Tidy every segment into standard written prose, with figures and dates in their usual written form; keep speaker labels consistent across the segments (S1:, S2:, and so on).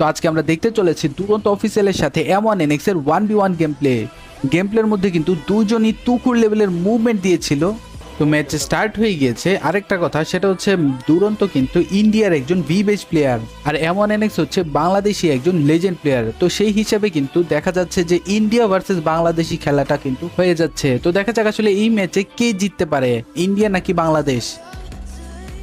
S1: তো আজকে আমরা দেখতে চলেছি দুরন্ত অফিসিয়ালের সাথে M1NX এর 1v1 গেমপ্লের মধ্যে কিন্তু দুইজনই তুকুর লেভেলের মুভমেন্ট দিয়েছিল। তো ম্যাচ স্টার্ট হয়ে গিয়েছে। আরেকটা কথা সেটা হচ্ছে দুরন্ত কিন্তু ইন্ডিয়ার একজন ভিবেজ প্লেয়ার, আর M1NX হচ্ছে বাংলাদেশি একজন লেজেন্ড প্লেয়ার। তো সেই হিসাবে কিন্তু দেখা যাচ্ছে যে ইন্ডিয়া ভার্সেস বাংলাদেশি খেলাটা কিন্তু হয়ে যাচ্ছে। তো দেখা যাক আসলে এই ম্যাচে কে জিততে পারে, ইন্ডিয়া নাকি বাংলাদেশ।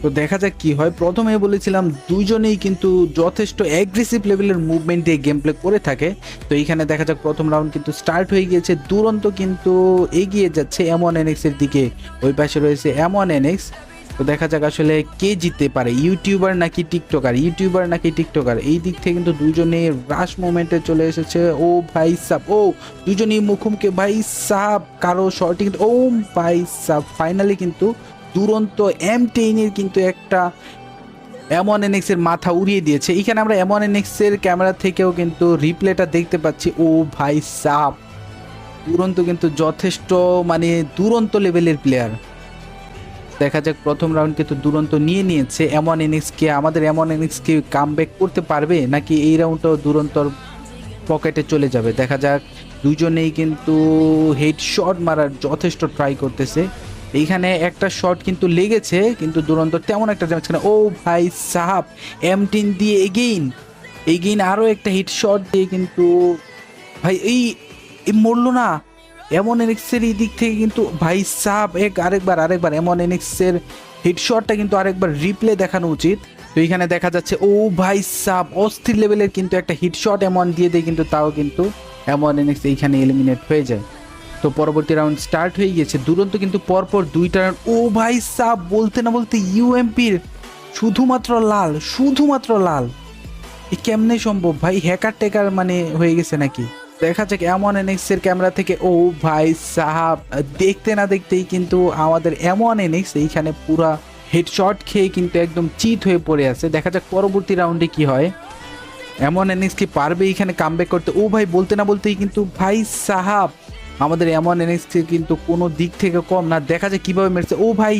S1: তো দেখা যাক কি হয়। প্রথমে বলেছিলাম দুইজনেই কিন্তু যথেষ্ট অ্যাগ্রেসিভ লেভেলের মুভমেন্ট দিয়ে গেম প্লে করে থাকে। তো এইখানে দেখা যাক প্রথম রাউন্ড কিন্তু স্টার্ট হয়ে গিয়েছে। দুরন্ত কিন্তু এগিয়ে যাচ্ছে M1NX এর দিকে, ওই পাশে রয়েছে M1NX। তো দেখা যাক আসলে কে জিততে পারে, ইউটিউবার নাকি টিকটকার। এই দিক থেকে কিন্তু দুজনেই রাশ মোমেন্টে চলে এসেছে। ও ভাই সাব, ও দুজনেই মুখোমুখি ভাই সাব, কারো শর্টিং। ও ভাই সাব, ফাইনালি কিন্তু দুরন্ত M10 এর কিন্তু একটা M1NX এর মাথা উড়িয়ে দিয়েছে। এখানে আমরা M1NX এর ক্যামেরা থেকেও কিন্তু রিপ্লেটা দেখতে পাচ্ছি। ও ভাই সাব, দুরন্ত কিন্তু যথেষ্ট মানে দুরন্ত লেভেলের প্লেয়ার। দেখা যাক প্রথম রাউন্ড কিন্তু দুরন্ত নিয়ে নিয়েছে। M1NX কে, আমাদের M1NX কে কামব্যাক করতে পারবে নাকি এই রাউন্ডটাও দুরন্তর পকেটে চলে যাবে। দেখা যাক, দুজনেই কিন্তু হেডশট মারার যথেষ্ট ট্রাই করতেছে। এইখানে একটা শট কিন্তু লেগেছে, কিন্তু দুরন্ত তেমন একটা ড্যামেজ করে। ও ভাই সাহাব, M10 দিয়ে এগেইন আরও একটা হিট শট দিয়ে কিন্তু ভাই এই মরলো না। M1NX এর এই দিক থেকে কিন্তু ভাই সাহাব আরেকবার M1NX এর হিট শটটা কিন্তু আরেকবার রিপ্লে দেখানো উচিত। তো এখানে দেখা যাচ্ছে ও ভাই সাহাব অস্থির লেভেলের কিন্তু একটা হিট শট M1 দিয়ে দেয়, কিন্তু তাও কিন্তু M1NX এইখানে এলিমিনেট হয়ে যায়। তো পরবর্তী রাউন্ড স্টার্ট হয়ে গিয়েছে। দুরন্ত কিন্তু পরপর দুইটা রাউন্ড, ও ভাই সাব, বলতে না বলতে ইউএমপির শুধুমাত্র লাল। এ কেমনে সম্ভব ভাই, হ্যাকার টেকার মানে হয়ে গেছে নাকি। দেখা যাক M1NX এর ক্যামেরা থেকে। ও ভাই সাহাব, দেখতে না দেখতেই কিন্তু আমাদের M1NX এইখানে পুরা হেডশট খেয়ে কিন্তু একদম চিত হয়ে পড়ে আছে। দেখা যাক পরবর্তী রাউন্ডে কি হয়। M1NX কি পারবে এখানে কামব্যাক করতে। ও ভাই, বলতে না বলতেই কিন্তু ভাই সাহাব, আমাদের M1NX কিন্তু কোনো দিক থেকে কম না। দেখা যায় কিভাবে মেরেছে। ও ভাই,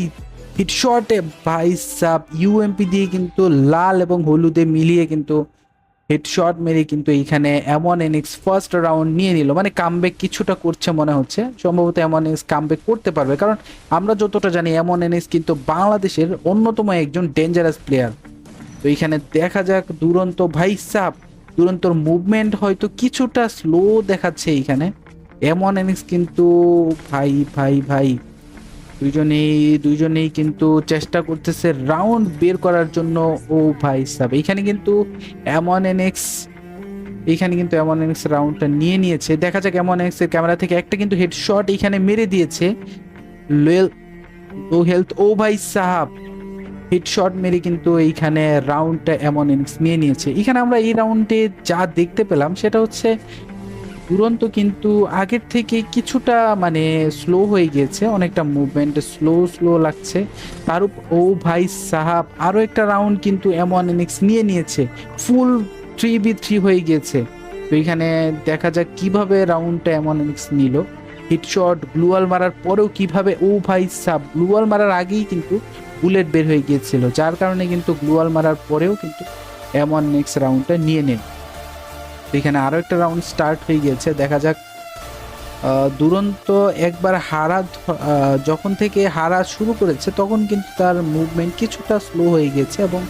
S1: হিটশটে ভাই সাব ইউএমপি দিয়ে কিন্তু লাল এবং হলুদে মিলিয়ে কিন্তু হেডশট মেরে কিন্তু এইখানে M1NX ফার্স্ট রাউন্ড নিয়ে নিল। মানে কামব্যাক কিছুটা করছে মনে হচ্ছে, সম্ভবত M1NX কামব্যাক করতে পারবে, কারণ আমরা যতটা জানি M1NX কিন্তু বাংলাদেশের অন্যতম একজন ডেঞ্জারাস প্লেয়ার। তো এইখানে দেখা যাক দুরন্ত ভাই সাব, দুরন্তর মুভমেন্ট হয়তো কিছুটা স্লো দেখাচ্ছে এইখানে। M1NX কিন্তু ভাই ভাই ভাই দুইজনেই কিন্তু চেষ্টা করতেছে রাউন্ড বের করার জন্য। ও ভাই সাব, এইখানে কিন্তু M1NX রাউন্ডটা নিয়ে নিয়েছে। দেখা যাক M1NX এর ক্যামেরা থেকে একটা কিন্তু হেডশট এইখানে মেরে দিয়েছে। লো হেলথ, ও ভাই সাহাব, হেডশট মেরে কিন্তু এইখানে রাউন্ডটা M1NX নিয়ে নিয়েছে। এখানে আমরা এই রাউন্ডে যা দেখতে পেলাম সেটা হচ্ছে দুরন্ত কিন্তু আগের থেকে কিছুটা মানে স্লো হয়ে গিয়েছে, অনেকটা মুভমেন্ট স্লো লাগছে তার ও ভাই সাহাব, আরো একটা রাউন্ড কিন্তু M1NX নিয়ে নিয়েছে। ফুল 3v3 হয়ে গিয়েছে। তো এখানে দেখা যাক কিভাবে রাউন্ডটা M1NX নিল। হিটশট গ্লুয়াল মারার পরেও কিভাবে, ও ভাই সাব, গ্লুয়াল মারার আগেই কিন্তু বুলেট বের হয়ে গিয়েছিল, যার কারণে কিন্তু গ্লুয়াল মারার পরেও কিন্তু M1NX রাউন্ডটা নিয়ে নেন। এখানে আরো একটা রাউন্ড স্টার্ট হয়ে গিয়েছে। দেখা যাক, দুরন্ত একবার যখন থেকে হারা শুরু করেছে তখন কিন্তু তার মুভমেন্ট কিছুটা স্লো হয়ে গেছে এবং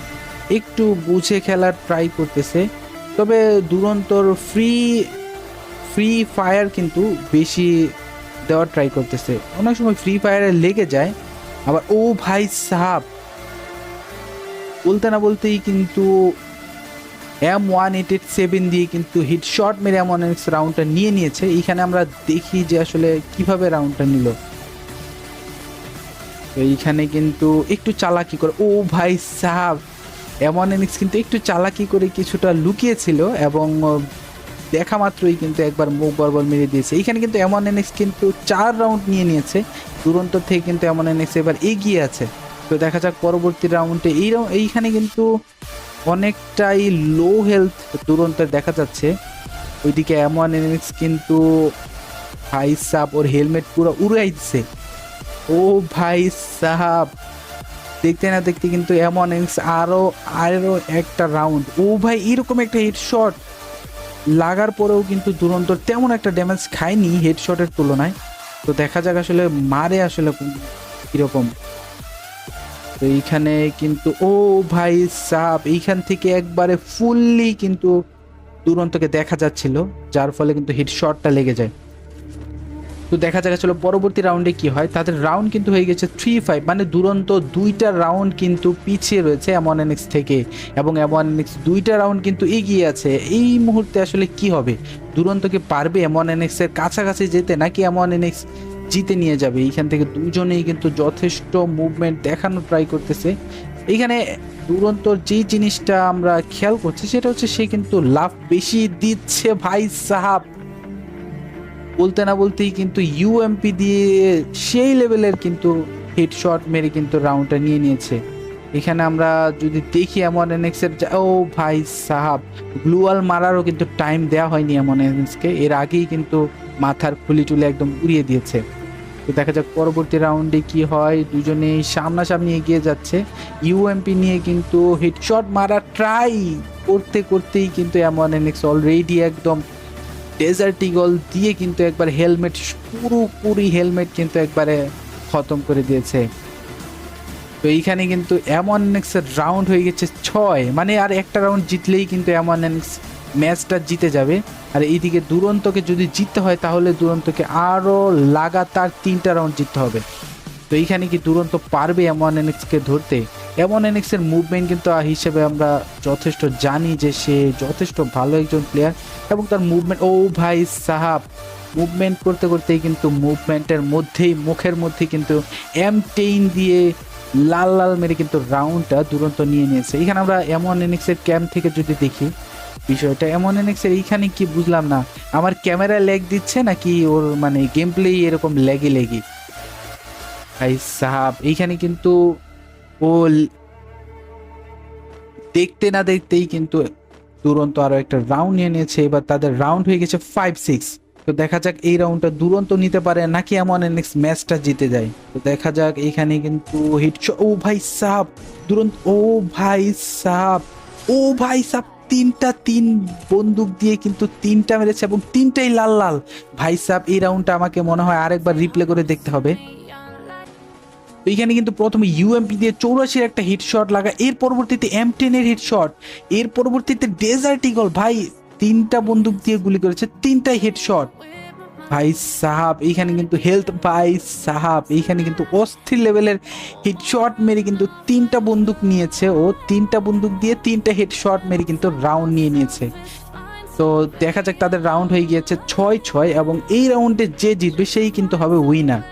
S1: একটু বুঝে খেলার ট্রাই করতেছে। তবে দুরন্তর ফ্রি ফায়ার কিন্তু বেশি দেওয়ার ট্রাই করতেছে, অনেক সময় ফ্রি ফায়ারে লেগে যায় আবার। ও ভাই সাহাব, বলতে না বলতেই কিন্তু M187 দিয়ে কিন্তু হিটশট মেরে M1NX রাউন্ডটা নিয়ে নিয়েছে। এইখানে আমরা দেখি যে আসলে কিভাবে রাউন্ডটা নিল। তো এইখানে কিন্তু একটু চালাকি করে, ও ভাই সাহাব, M1NX কিন্তু একটু চালাকি করে কিছুটা লুকিয়েছিল এবং দেখা মাত্রই কিন্তু একবার মুখ বরাবর মেরে দিয়েছে। এইখানে কিন্তু M1NX কিন্তু 4 রাউন্ড নিয়ে নিয়েছে দুরন্ত থেকে, কিন্তু M1NX এবার এগিয়ে আছে। তো দেখা যাক পরবর্তী রাউন্ডে এইখানে কিন্তু অনেকটাই লো হেলথ দুরন্তের দেখা যাচ্ছে। ওইদিকে M1NX কিন্তু ভাই সাব ওর হেলমেট পুরো উড়াই দিচ্ছে। ও ভাই সাহাব, দেখতে না দেখতে কিন্তু এমন আরো আরো একটা রাউন্ড, ও ভাই এরকম একটা হেডশট লাগার পরেও কিন্তু দুরন্ত তেমন একটা ড্যামেজ খায়নি হেডশটের তুলনায়। তো দেখা যাক আসলে মারে আসলে কিরকম। তো এইখানে কিন্তু ও ভাই সাব এইখান থেকে একবারে ফুললি কিন্তু দুরন্তকে দেখা যাচ্ছিল, যার ফলে কিন্তু হেডশটটা লেগে যায়। তো দেখা যাক আসলে পরবর্তী রাউন্ডে কি হয়। তাদের রাউন্ড কিন্তু হয়ে গেছে 3-5, মানে দুরন্ত দুইটা রাউন্ড কিন্তু পিছিয়ে রয়েছে M1NX থেকে, এবং M1NX দুইটা রাউন্ড কিন্তু এগিয়ে আছে। এই মুহূর্তে আসলে কি হবে, দুরন্তকে পারবে M1NX এর কাছাকাছি যেতে, নাকি M1NX জিতে নিয়ে যাবে? এইখান থেকে দুজনেই কিন্তু যথেষ্ট মুভমেন্ট দেখানো ট্রাই করতেছে। এইখানে দুরন্তর যেই জিনিসটা আমরা খেয়াল করছি সেটা হচ্ছে সে কিন্তু লাভ বেশি দিচ্ছে ভাই সাহাব। বলতে না বলতেই কিন্তু ইউএমপি দিয়ে সেই লেভেলের কিন্তু হেডশট মেরে কিন্তু রাউন্ডটা নিয়ে নিয়েছে। এখানে আমরা যদি দেখি M1NX এর ও ভাই সাহাব, গ্লুয়াল মারারও কিন্তু টাইম দেওয়া হয়নি M1NX কে, এর আগেই কিন্তু মাথার খুলি টুলি একদম উড়িয়ে দিয়েছে। তো দেখা যাক পরবর্তী রাউন্ডে কি হয়। দুজনেই সামনাসামনি এগিয়ে যাচ্ছে, ইউএমপি নিয়ে কিন্তু হেডশট মারা ট্রাই করতে করতেই কিন্তু M1NX অলরেডি একদম ডেজার্ট ইগল দিয়ে কিন্তু একবার হেলমেট, পুরোপুরি হেলমেট কিন্তু একবারে খতম করে দিয়েছে। তো এইখানে কিন্তু M1NX এর রাউন্ড হয়ে গেছে 6, মানে আর একটা রাউন্ড জিতলেই কিন্তু M1NX ম্যাচটা জিতে যাবে। আর এইদিকে দুরন্তকে যদি জিততে হয় তাহলে দুরন্তকে আরো লাগাতার 3টা রাউন্ড জিততে হবে। তো এইখানে কি দুরন্ত পারবে M1NX কে ধরতে? M1NX এর মুভমেন্ট কিন্তু হিসেবে আমরা যথেষ্ট জানি যে সে যথেষ্ট ভালো একজন প্লেয়ার, এবং তার মুভমেন্ট, ও ভাই সাহাব, মুভমেন্ট করতে করতেই কিন্তু মুভমেন্টের মধ্যেই মুখের মধ্যে কিন্তু M10 দিয়ে লাল লাল মেরে কিন্তু রাউন্ডটা দুরন্ত নিয়ে নিয়েছে। এখানে আমরা M1NX এর ক্যাম্প থেকে যদি দেখি বিষয়টা, M1NX এর এইখানে কি বুঝলাম না, আমার ক্যামেরা ল্যাগ দিচ্ছে নাকি ওর মানে গেম প্লে এরকম ল্যাগে লেগে ভাই সাহাব। এইখানে কিন্তু ও দেখতে না দেখতেই কিন্তু দুরন্ত আরো একটা রাউন্ড নিয়ে নিয়েছে। এবার তাদের রাউন্ড হয়ে গেছে 5-6। তো দেখা যাক এই রাউন্ডটা দুরন্ত নিতে পারে নাকি M1NX ম্যাচটা জিতে যায়। তো দেখা যাক এইখানে কিন্তু হিটশট, ও ভাই সাহাব দুরন্ত, ও ভাই সাহাব, ও ভাই সাহাব, তিন বন্দুক দিয়ে কিন্তু 3টা মেরেছে এবং 3টাই লাল লাল। ভাই সাহাব এই রাউন্ডটা আমাকে মনে হয় আরেকবার রিপ্লে করে দেখতে হবে। তো এখানে কিন্তু প্রথমে ইউএমপি দিয়ে 84 একটা হিটশট লাগা, এর পরবর্তীতে M10 এর হিটশট, এর পরবর্তীতে ডেজার্ট ইগল, ভাই 3টা বন্দুক দিয়ে গুলি করেছে, 3টাই হেডশট। ভাই সাহাব এইখানে কিন্তু হেলথ, ভাই সাহাব এইখানে কিন্তু অস্থির লেভেলের হেডশট মেরে কিন্তু 3টা বন্দুক নিয়েছে, ও 3টা বন্দুক দিয়ে 3টা হেডশট মেরে কিন্তু রাউন্ড নিয়ে নিয়েছে। তো দেখা যাক তাদের রাউন্ড হয়ে গিয়েছে 6-6, এবং এই রাউন্ডে যে জিতবে সেই কিন্তু হবে উইনার।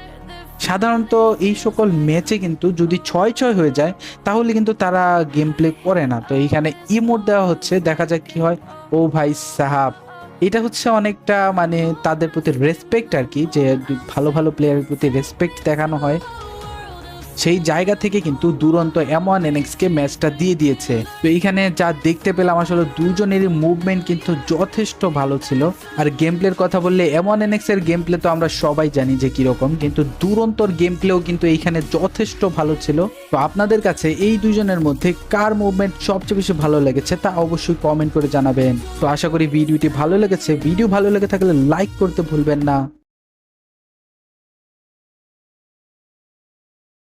S1: সাধারণত এই সকল ম্যাচে কিন্তু যদি 6-6 হয়ে যায় তাহলে কিন্তু তারা গেম প্লে করে না। তো এইখানে ইমোট দেওয়া হচ্ছে, দেখা যাক কি হয়। ও ভাই সাহাব, এটা হচ্ছে অনেকটা মানে তাদের প্রতি রেসপেক্ট আর কি, যে ভালো ভালো প্লেয়ারের প্রতি রেসপেক্ট দেখানো হয়, সেই জায়গা থেকে কিন্তু দুরন্ত M1NX কে ম্যাচটা দিয়ে দিয়েছে। তো এইখানে যা দেখতে পেলাম আসলে দুজনেরই মুভমেন্ট কিন্তু যথেষ্ট ভালো ছিল। আর গেম প্লের কথা বললে M1NX এর গেম প্লে তো আমরা সবাই জানি যে কিরকম, কিন্তু দুরন্তর গেম প্লেও কিন্তু এইখানে যথেষ্ট ভালো ছিল। তো আপনাদের কাছে এই দুজনের মধ্যে কার মুভমেন্ট সবচেয়ে বেশি ভালো লেগেছে তা অবশ্যই কমেন্ট করে জানাবেন। তো আশা করি ভিডিওটি ভালো লেগেছে, ভিডিও ভালো লেগে থাকলে লাইক করতে ভুলবেন না।